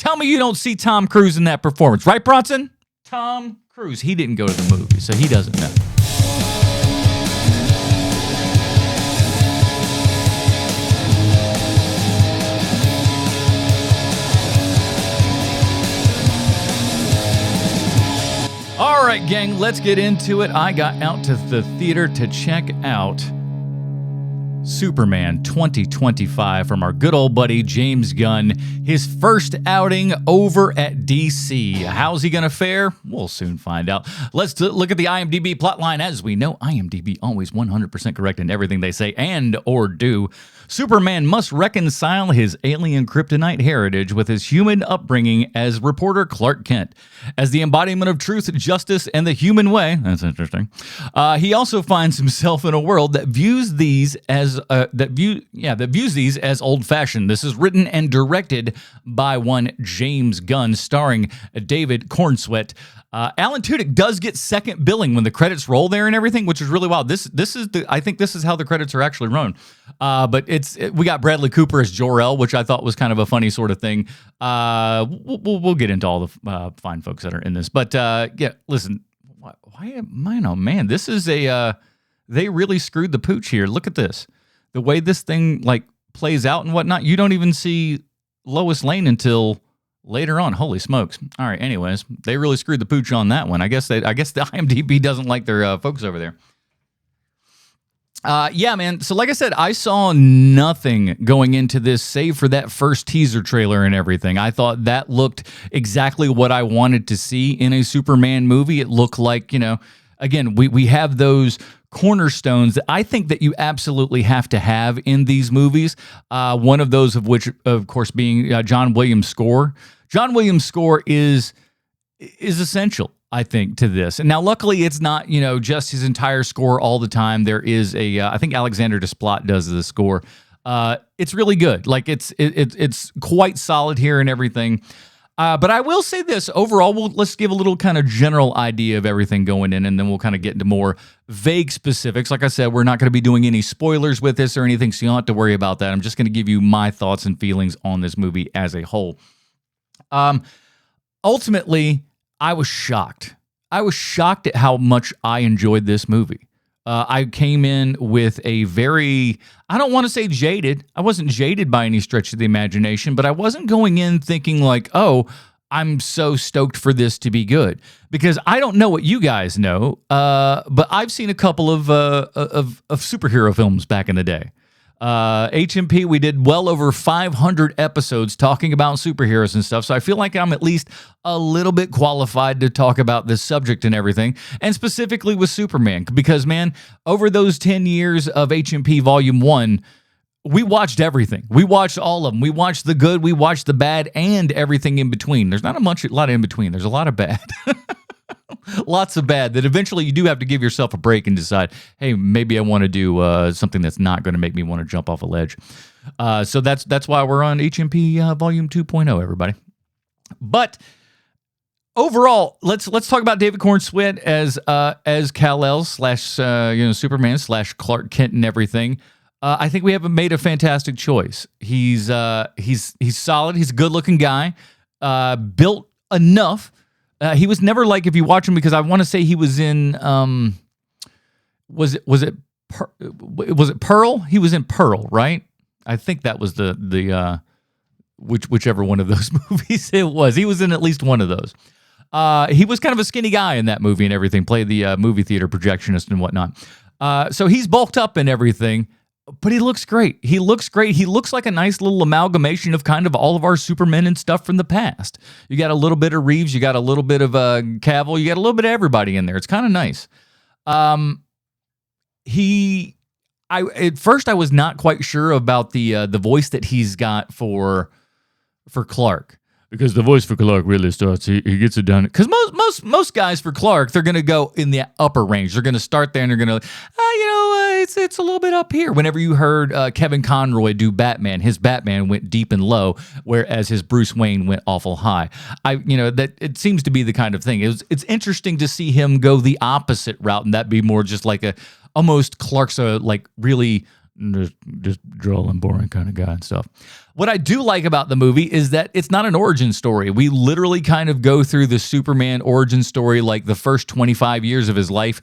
Tell me you don't see Tom Cruise in that performance, right, Bronson? Tom Cruise. He didn't go to the movie, so he doesn't know. All right, gang, let's get into it. I got out to the theater to check out Superman 2025 from our good old buddy James Gunn. His first outing over at DC. How's he going to fare? We'll soon find out. Let's look at the IMDb plotline. As we know, IMDb always 100% correct in everything they say and or do. Superman must reconcile his alien kryptonite heritage with his human upbringing as reporter Clark Kent. As the embodiment of truth, justice, and the human way, that's interesting, he also finds himself in a world that views these as old-fashioned. This is written and directed by one James Gunn, starring David Cornsweet. Alan Tudyk does get second billing when the credits roll there and everything, which is really wild. I think this is how the credits are actually run. But we got Bradley Cooper as Jor-El, which I thought was kind of a funny sort of thing. We'll get into all the fine folks that are in this. But yeah, listen, why oh man, this is they really screwed the pooch here. Look at this. The way this thing like plays out and whatnot, you don't even see Lois Lane until later on. Holy smokes. All right, anyways, they really screwed the pooch on that one. I guess the IMDb doesn't like their folks over there. Yeah, man. So like I said, I saw nothing going into this save for that first teaser trailer and everything. I thought that looked exactly what I wanted to see in a Superman movie. It looked like, again, we have those cornerstones that I think that you absolutely have to have in these movies. One of those of which, of course, being John Williams' score. John Williams' score is essential, I think, to this. And now, luckily, it's not, just his entire score all the time. There is I think Alexander Desplat does the score. It's really good. Like, it's quite solid here and everything. But I will say this, overall, let's give a little kind of general idea of everything going in, and then we'll kind of get into more vague specifics. Like I said, we're not going to be doing any spoilers with this or anything, so you don't have to worry about that. I'm just going to give you my thoughts and feelings on this movie as a whole. Ultimately, I was shocked. I was shocked at how much I enjoyed this movie. I came in with a very, I don't want to say jaded. I wasn't jaded by any stretch of the imagination, but I wasn't going in thinking like, oh, I'm so stoked for this to be good. Because I don't know what you guys know, but I've seen a couple of superhero films back in the day. HMP, we did well over 500 episodes talking about superheroes and stuff, so I feel like I'm at least a little bit qualified to talk about this subject and everything, and specifically with Superman, because, man, over those 10 years of HMP Volume 1, we watched everything. We watched all of them. We watched the good, we watched the bad, and everything in between. There's not a lot in between. There's a lot of bad. Lots of bad that eventually you do have to give yourself a break and decide, hey, maybe I want to do something that's not going to make me want to jump off a ledge. So that's why we're on HMP Volume 2.0, everybody. But overall, let's talk about David Cornsweet as Kal-El / Superman / Clark Kent and everything. I think we have made a fantastic choice. He's solid. He's a good looking guy, built enough. He was never like, if you watch him, because I want to say he was in, was it Pearl? He was in Pearl, right? I think that was whichever one of those movies it was. He was in at least one of those. He was kind of a skinny guy in that movie and everything, played the movie theater projectionist and whatnot. So he's bulked up and everything. But he looks great. He looks great. He looks like a nice little amalgamation of kind of all of our Supermen and stuff from the past. You got a little bit of Reeves. You got a little bit of Cavill. You got a little bit of everybody in there. It's kind of nice. At first I was not quite sure about the voice that he's got for Clark. Because the voice for Clark really starts, he gets it down. Because most guys for Clark, they're going to go in the upper range. They're going to start there and they're going to, it's a little bit up here. Whenever you heard Kevin Conroy do Batman, his Batman went deep and low, whereas his Bruce Wayne went awful high. That it seems to be the kind of thing. It's interesting to see him go the opposite route, and that be more just like almost Clark's like really just dull and boring kind of guy and stuff. What I do like about the movie is that it's not an origin story. We literally kind of go through the Superman origin story, like the first 25 years of his life,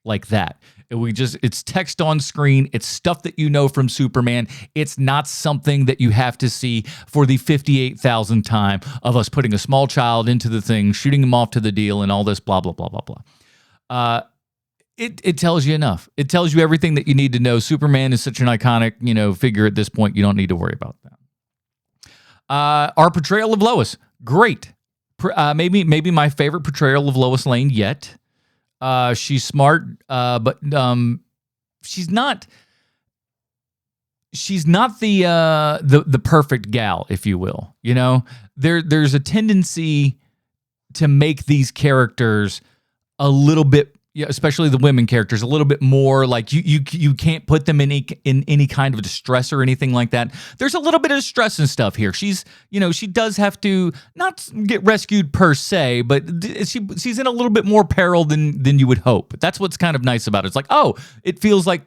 like that. It's text on screen. It's stuff that you know from Superman. It's not something that you have to see for the 58,000th time of us putting a small child into the thing, shooting him off to the deal, and all this blah, blah, blah, blah, blah. It tells you enough. It tells you everything that you need to know. Superman is such an iconic, figure at this point. You don't need to worry about that. Our portrayal of Lois, great. Maybe my favorite portrayal of Lois Lane yet. She's smart, but she's not the perfect gal, if you will. There's a tendency to make these characters a little bit, especially the women characters, a little bit more like you can't put them in any kind of distress or anything like that. There's a little bit of stress and stuff here. She's, she does have to not get rescued per se, but she's in a little bit more peril than you would hope. That's what's kind of nice about it. It's like, oh, it feels like,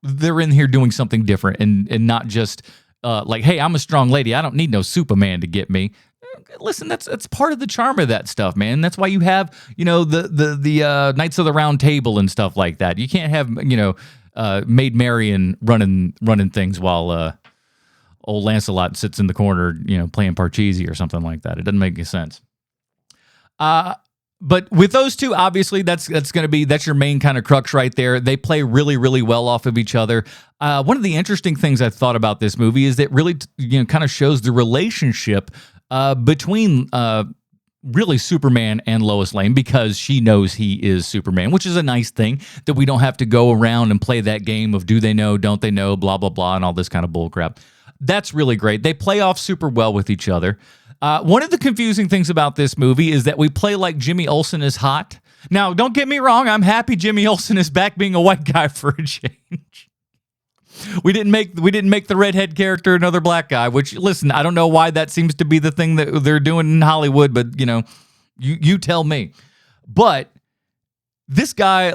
they're in here doing something different and not just like, hey, I'm a strong lady. I don't need no Superman to get me. Listen, that's part of the charm of that stuff, man. That's why you have, the Knights of the Round Table and stuff like that. You can't have, Maid Marian running things while old Lancelot sits in the corner, playing Parcheesi or something like that. It doesn't make any sense. But with those two, obviously, that's your main kind of crux right there. They play really, really well off of each other. One of the interesting things I thought about this movie is that really, kind of shows the relationship between really Superman and Lois Lane, because she knows he is Superman, which is a nice thing, that we don't have to go around and play that game of do they know, don't they know, blah, blah, blah, and all this kind of bullcrap. That's really great. They play off super well with each other. One of the confusing things about this movie is that we play like Jimmy Olsen is hot. Now, don't get me wrong. I'm happy Jimmy Olsen is back being a white guy for a change. We didn't make the redhead character another black guy, which, listen, I don't know why that seems to be the thing that they're doing in Hollywood, but, you tell me. But this guy,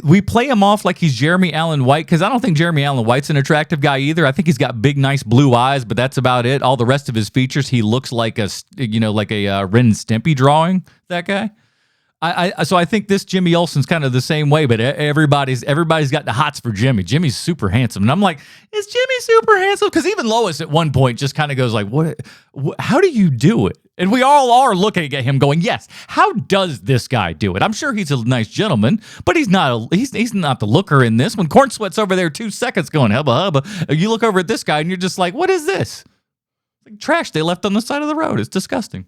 we play him off like he's Jeremy Allen White, because I don't think Jeremy Allen White's an attractive guy either. I think he's got big, nice blue eyes, but that's about it. All the rest of his features, he looks like a Ren and Stimpy drawing, that guy. So I think this Jimmy Olsen's kind of the same way, but everybody's got the hots for Jimmy. Jimmy's super handsome, and I'm like, is Jimmy super handsome? Because even Lois at one point just kind of goes like, what? How do you do it? And we all are looking at him going, yes. How does this guy do it? I'm sure he's a nice gentleman, but he's not the looker in this. When Corn Sweat's over there 2 seconds going hubba hubba, you look over at this guy and you're just like, what is this? Like trash they left on the side of the road. It's disgusting.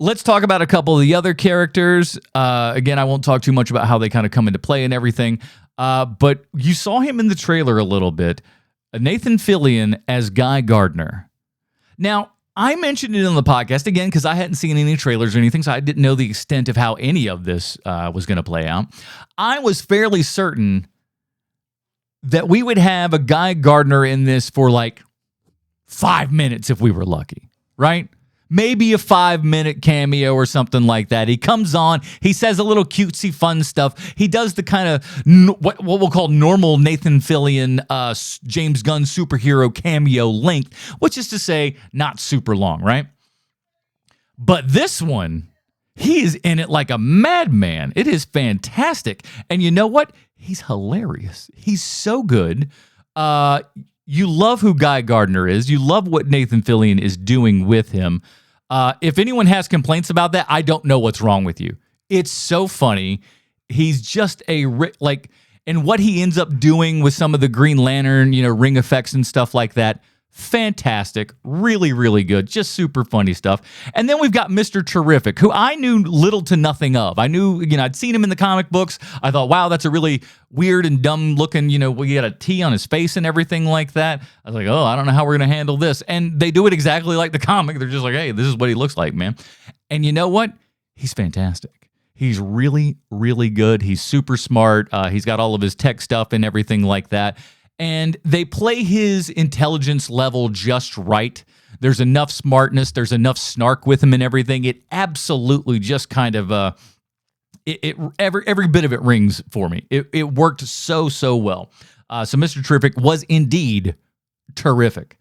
Let's talk about a couple of the other characters. Again, I won't talk too much about how they kind of come into play and everything. But you saw him in the trailer a little bit. Nathan Fillion as Guy Gardner. Now, I mentioned it on the podcast, again, because I hadn't seen any trailers or anything, so I didn't know the extent of how any of this was going to play out. I was fairly certain that we would have a Guy Gardner in this for like 5 minutes if we were lucky, right? Maybe a 5-minute cameo or something like that. He comes on, he says a little cutesy fun stuff. He does the kind of what we'll call normal Nathan Fillion, James Gunn superhero cameo length, which is to say not super long, right? But this one, he is in it like a madman. It is fantastic. And you know what? He's hilarious. He's so good. You love who Guy Gardner is. You love what Nathan Fillion is doing with him. If anyone has complaints about that, I don't know what's wrong with you. It's so funny. He's just and what he ends up doing with some of the Green Lantern, ring effects and stuff like that. Fantastic. Really, really good. Just super funny stuff. And then we've got Mr. Terrific, who I knew little to nothing of. I knew, I'd seen him in the comic books. I thought, wow, that's a really weird and dumb looking, he got a T on his face and everything like that. I was like, oh, I don't know how we're going to handle this. And they do it exactly like the comic. They're just like, hey, this is what he looks like, man. And you know what? He's fantastic. He's really, really good. He's super smart. He's got all of his tech stuff and everything like that. And they play his intelligence level just right. There's enough smartness. There's enough snark with him and everything. It absolutely just kind of every bit of it rings for me. It worked so well. So Mr. Terrific was indeed terrific.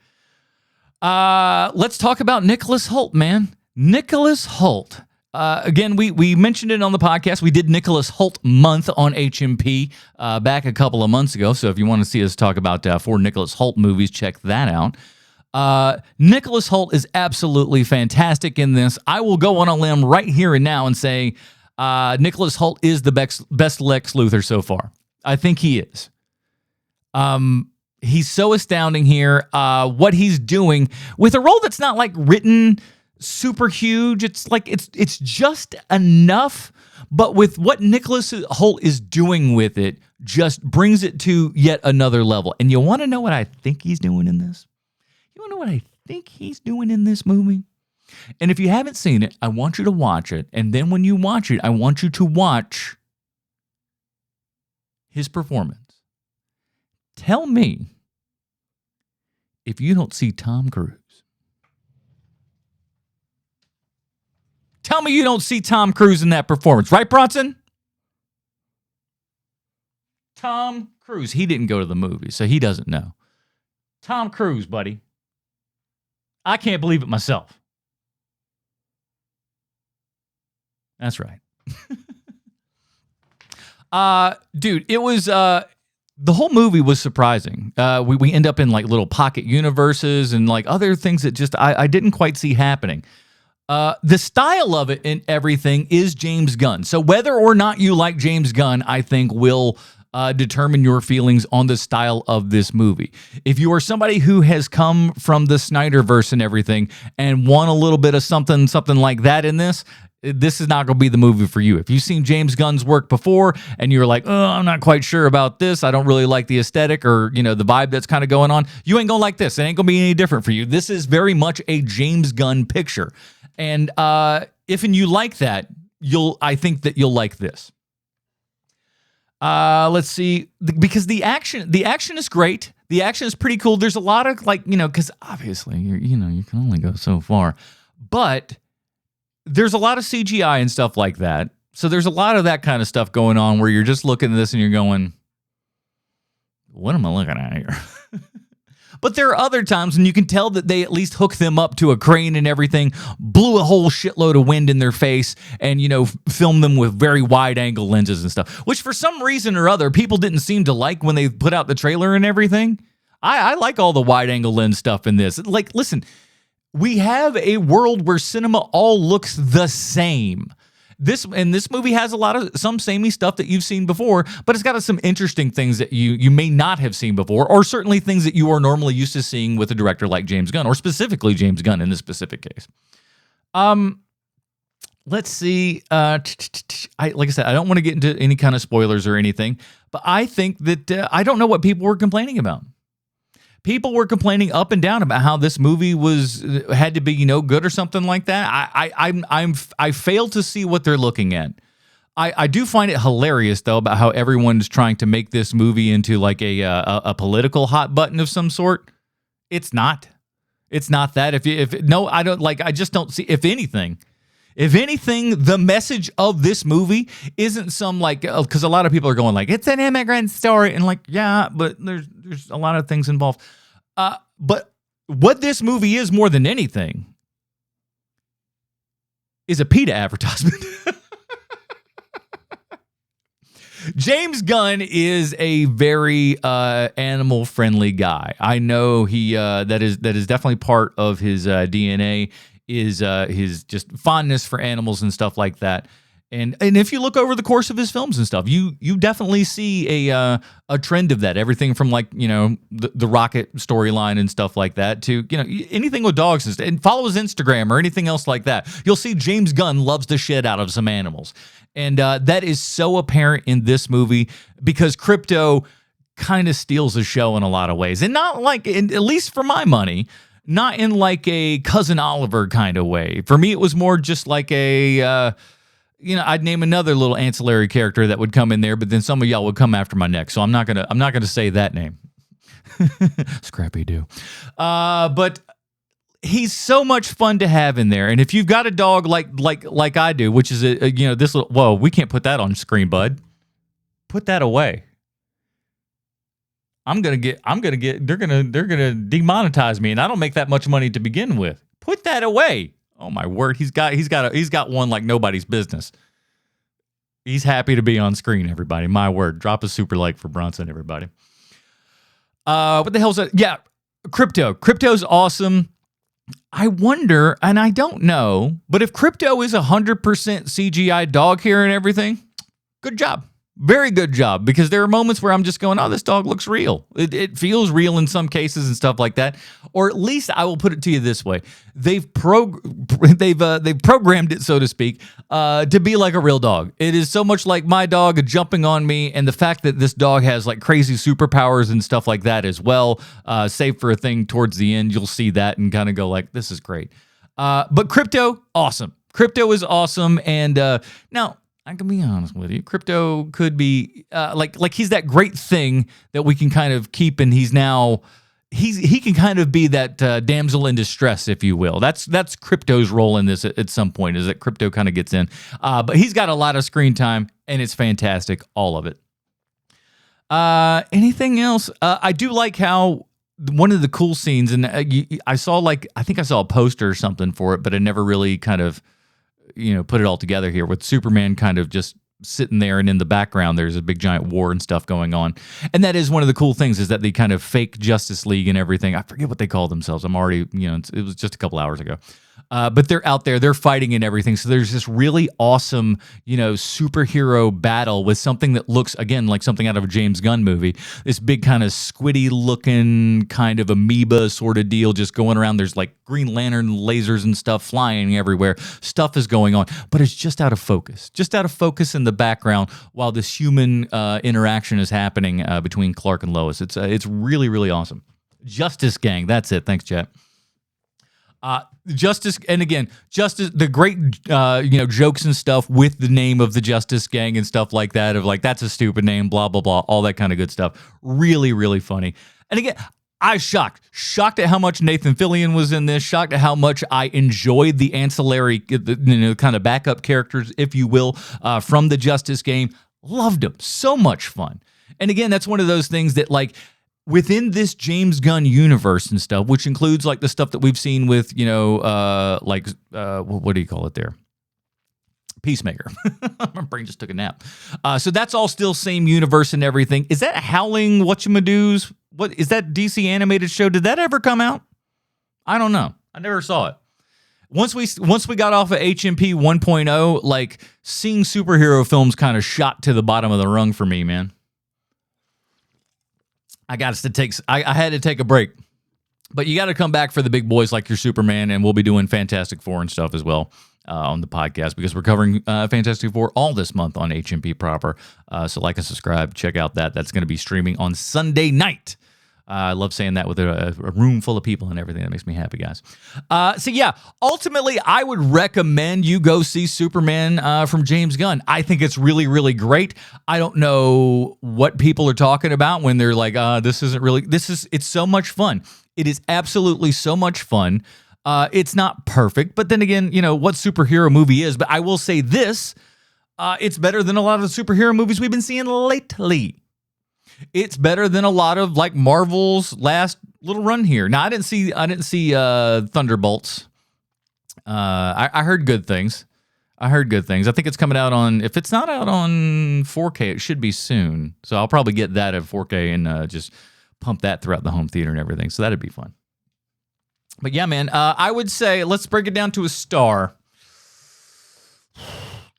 Let's talk about Nicholas Hoult, man. Nicholas Hoult. Again, we mentioned it on the podcast. We did Nicholas Hoult month on HMP back a couple of months ago. So if you want to see us talk about 4 Nicholas Hoult movies, check that out. Nicholas Hoult is absolutely fantastic in this. I will go on a limb right here and now and say Nicholas Hoult is the best Lex Luthor so far. I think he is. He's so astounding here. What he's doing with a role that's not like written super huge. It's like it's just enough, but with what Nicholas Hoult is doing with it, just brings it to yet another level. And you want to know what I think he's doing in this? You want to know what I think he's doing in this movie? And if you haven't seen it, I want you to watch it. And then when you watch it, I want you to watch his performance. Tell me if you don't see Tom Cruise. Tell me you don't see Tom Cruise in that performance. Right, Bronson? Tom Cruise. He didn't go to the movie, so he doesn't know. Tom Cruise, buddy. I can't believe it myself. That's right. Dude, it was... the whole movie was surprising. We end up in like little pocket universes and like other things that just I didn't quite see happening. The style of it and everything is James Gunn. So whether or not you like James Gunn, I think will determine your feelings on the style of this movie. If you are somebody who has come from the Snyderverse and everything and want a little bit of something like that in this is not going to be the movie for you. If you've seen James Gunn's work before and you're like, oh, I'm not quite sure about this, I don't really like the aesthetic or, the vibe that's kind of going on, you ain't going to like this. It ain't going to be any different for you. This is very much a James Gunn picture. And if you like that, I think that you'll like this. Let's see, because the action is great. The action is pretty cool. There's a lot of because obviously you can only go so far, but there's a lot of CGI and stuff like that. So there's a lot of that kind of stuff going on where you're just looking at this and you're going, what am I looking at here? But there are other times when you can tell that they at least hooked them up to a crane and everything, blew a whole shitload of wind in their face, and, filmed them with very wide-angle lenses and stuff, which for some reason or other, people didn't seem to like when they put out the trailer and everything. I like all the wide-angle lens stuff in this. Like, listen, we have a world where cinema all looks the same. This movie has a lot of some samey stuff that you've seen before, but it's got some interesting things that you may not have seen before, or certainly things that you are normally used to seeing with a director like James Gunn, or specifically James Gunn in this specific case. Let's see. Like I said, I don't want to get into any kind of spoilers or anything, but I think that I don't know what people were complaining about. People were complaining up and down about how this movie had to be, good or something like that. I fail to see what they're looking at. I do find it hilarious though about how everyone's trying to make this movie into like a political hot button of some sort. It's not. It's not that. I don't like. I just don't see. If anything, the message of this movie isn't some like, because a lot of people are going like, it's an immigrant story. And like, yeah, but there's a lot of things involved. But what this movie is more than anything is a PETA advertisement. James Gunn is a very animal friendly guy. I know he that is definitely part of his DNA. Is his just fondness for animals and stuff like that. And if you look over the course of his films and stuff, you definitely see a trend of that. Everything from like, the Rocket storyline and stuff like that to, anything with dogs and follow his Instagram or anything else like that. You'll see James Gunn loves the shit out of some animals. And that is so apparent in this movie because Crypto kind of steals the show in a lot of ways. And not like, at least for my money, not in like a Cousin Oliver kind of way. For me, it was more just like a, I'd name another little ancillary character that would come in there, but then some of y'all would come after my neck. So I'm not gonna say that name. Scrappy Doo. But he's so much fun to have in there. And if you've got a dog like I do, which is this little, whoa, we can't put that on screen, bud. Put that away. They're gonna demonetize me, and I don't make that much money to begin with. Put that away. Oh my word, he's got one like nobody's business. He's happy to be on screen, everybody. My word. Drop a super like for Bronson, everybody. What the hell's that? Yeah, Crypto. Crypto's awesome. I wonder, and I don't know, but if Crypto is 100% CGI dog hair and everything, good job. Very good job, because there are moments where I'm just going, oh, this dog looks real. It feels real in some cases and stuff like that. Or at least I will put it to you this way. They've programmed it, so to speak, to be like a real dog. It is so much like my dog jumping on me, and the fact that this dog has like crazy superpowers and stuff like that as well, save for a thing towards the end, you'll see that and kind of go like, this is great. But Crypto, awesome. Crypto is awesome. And now, I can be honest with you. Crypto could be like he's that great thing that we can kind of keep, and he can kind of be that damsel in distress, if you will. That's Crypto's role in this at some point, is that Crypto kind of gets in. But he's got a lot of screen time, and it's fantastic, all of it. Anything else? I do like how one of the cool scenes, and I think I saw a poster or something for it, but I never really kind of put it all together here, with Superman kind of just sitting there, and in the background there's a big giant war and stuff going on. And that is one of the cool things, is that the kind of fake Justice League and everything. I forget what they call themselves. I'm already, it was just a couple hours ago. But they're out there, they're fighting and everything. So there's this really awesome, superhero battle with something that looks, again, like something out of a James Gunn movie. This big kind of squiddy looking kind of amoeba sort of deal just going around. There's like Green Lantern lasers and stuff flying everywhere. Stuff is going on, but it's just out of focus. Just out of focus in the background while this human interaction is happening between Clark and Lois. It's really, really awesome. Justice Gang, that's it. Thanks, chat. Justice, and again, Justice, the great, jokes and stuff with the name of the Justice Gang and stuff like that, of like, that's a stupid name, blah, blah, blah, all that kind of good stuff. Really, really funny. And again, I was shocked at how much Nathan Fillion was in this, shocked at how much I enjoyed the ancillary, kind of backup characters, if you will, from the Justice Game. Loved them. So much fun. And again, that's one of those things that, like, within this James Gunn universe and stuff, which includes like the stuff that we've seen with, what do you call it there? Peacemaker. My brain just took a nap. So that's all still same universe and everything. Is that Howling Whatchamadoos? What is that DC animated show? Did that ever come out? I don't know. I never saw it. Once we got off of HMP 1.0, like, seeing superhero films kind of shot to the bottom of the rung for me, man. I had to take a break. But you got to come back for the big boys like your Superman, and we'll be doing Fantastic Four and stuff as well on the podcast, because we're covering Fantastic Four all this month on HMP proper. So like and subscribe. Check out that. That's going to be streaming on Sunday night. I love saying that with a room full of people and everything. That makes me happy, guys. So yeah, ultimately, I would recommend you go see Superman from James Gunn. I think it's really, really great. I don't know what people are talking about when they're like, it's so much fun. It is absolutely so much fun. It's not perfect, but then again, what superhero movie is? But I will say this, it's better than a lot of the superhero movies we've been seeing lately. It's better than a lot of like Marvel's last little run here. Now, I didn't see Thunderbolts. I heard good things. I think it's coming out on, if it's not out on 4K, it should be soon. So I'll probably get that at 4K and just pump that throughout the home theater and everything. So that'd be fun. But yeah, man, I would say let's break it down to a star.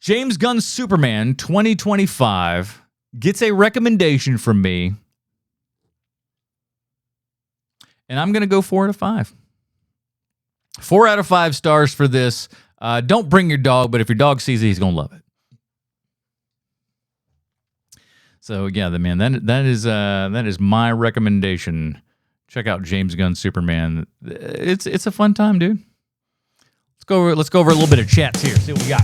James Gunn's Superman 2025 gets a recommendation from me, and I'm going to go 4 out of 5. 4 out of 5 stars for this. Don't bring your dog, but if your dog sees it, he's going to love it. So yeah, that is my recommendation. Check out James Gunn Superman. It's a fun time, dude. Let's go over a little bit of chats here. See what we got.